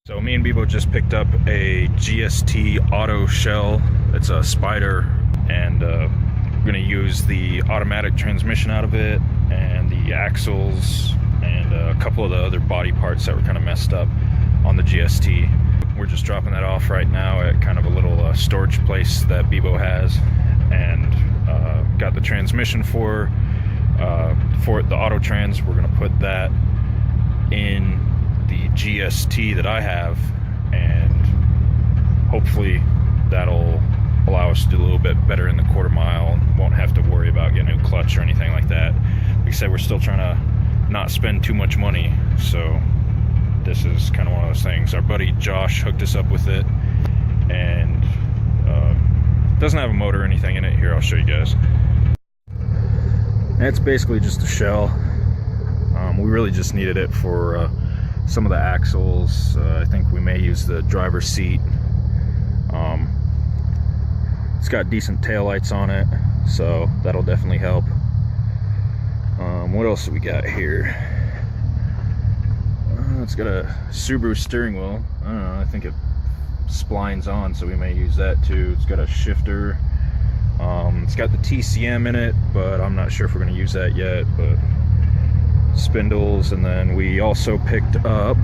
So me and Bebo just picked up a GST auto shell. It's a spyder, and we're going to use the automatic transmission out of it and the axles and a couple of the other body parts that were kind of messed up on the GST. We're just dropping that off right now at kind of a little storage place that Bebo has, and got the transmission for the auto trans. We're going to put that in the GST that I have, and hopefully that'll allow us to do a little bit better in the quarter mile and won't have to worry about getting a clutch or anything like that. Like I said, we're still trying to not spend too much money, so this is kind of one of those things. Our buddy Josh hooked us up with it, and doesn't have a motor or anything in it. Here, I'll show you guys. It's basically just a shell. We really just needed it for some of the axles. I think we may use the driver's seat. It's got decent taillights on it, so that'll definitely help. What else do we got here? It's got a Subaru steering wheel. I don't know, I think it splines on, so we may use that too. It's got a shifter. It's got the TCM in it, but I'm not sure if we're going to use that yet. But spindles, and then we also picked up,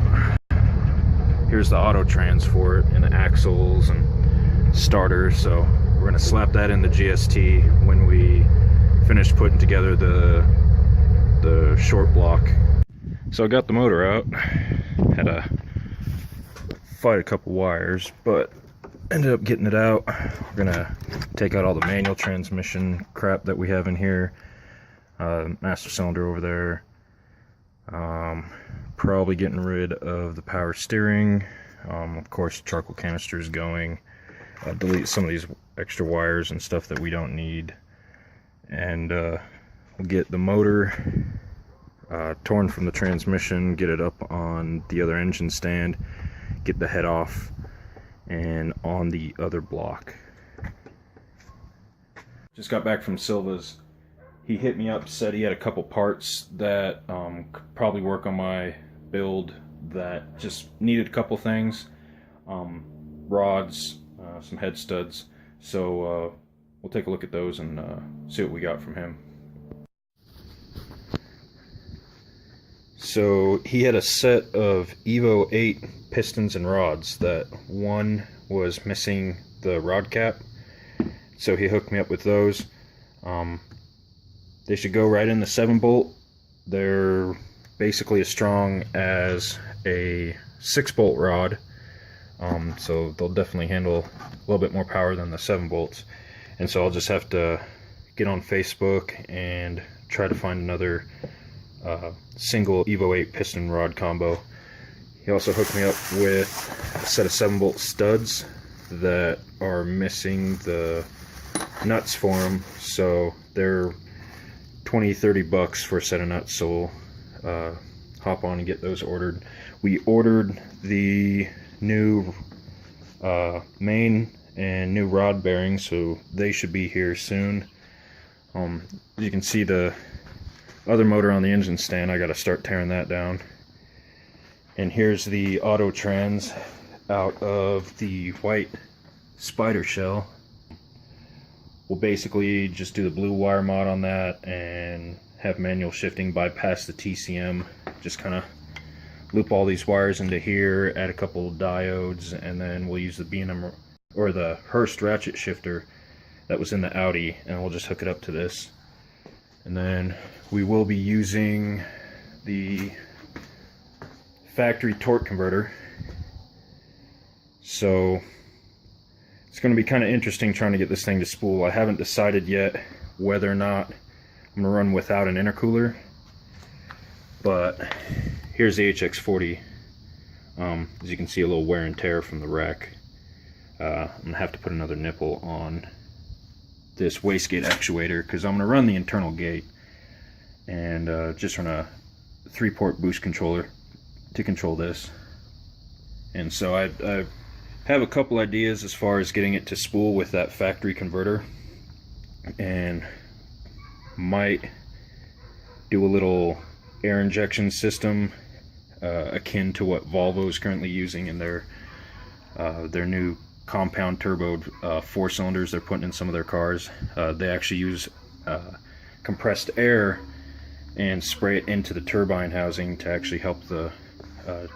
here's the auto trans for it, and the axles and starter. So we're going to slap that in the GST when we finish putting together the short block. So I got the motor out, had to fight a couple wires, but ended up getting it out. We're gonna take out all the manual transmission crap that we have in here, master cylinder over there. Probably getting rid of the power steering. Of course, the charcoal canister is going. Delete some of these extra wires and stuff that we don't need, and we'll get the motor torn from the transmission, get it up on the other engine stand, get the head off, and on the other block. Just got back from Silva's. He hit me up, said he had a couple parts that could probably work on my build that just needed a couple things. Rods, some head studs. So we'll take a look at those and see what we got from him. So he had a set of Evo 8 pistons and rods that one was missing the rod cap. So he hooked me up with those. They should go right in the 7-bolt. They're basically as strong as a 6-bolt rod, so they'll definitely handle a little bit more power than the 7 bolts. And so I'll just have to get on Facebook and try to find another single Evo 8 piston rod combo. He also hooked me up with a set of 7-bolt studs that are missing the nuts for them, so they're 20-30 bucks for a set of nuts, so we'll hop on and get those ordered. We ordered the new main and new rod bearings, so they should be here soon. You can see the other motor on the engine stand. I got to start tearing that down. And here's the auto trans out of the white spyder shell. We'll basically just do the blue wire mod on that and have manual shifting, bypass the TCM, just kind of loop all these wires into here, add a couple diodes, and then we'll use the B&M or the Hurst ratchet shifter that was in the Audi, and we'll just hook it up to this. And then we will be using the factory torque converter. So it's going to be kind of interesting trying to get this thing to spool. I haven't decided yet whether or not I'm going to run without an intercooler, but here's the HX40. As you can see, a little wear and tear from the wreck. I'm going to have to put another nipple on this wastegate actuator because I'm going to run the internal gate and just run a 3-port boost controller to control this. And so I have a couple ideas as far as getting it to spool with that factory converter, and might do a little air injection system akin to what Volvo is currently using in their new compound turbo 4 cylinders they're putting in some of their cars. They actually use compressed air and spray it into the turbine housing to actually help the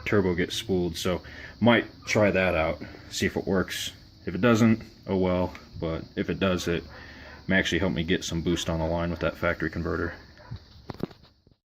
turbo get spooled. So might try that out, see if it works. If it doesn't, oh well, but if it does, it may actually help me get some boost on the line with that factory converter.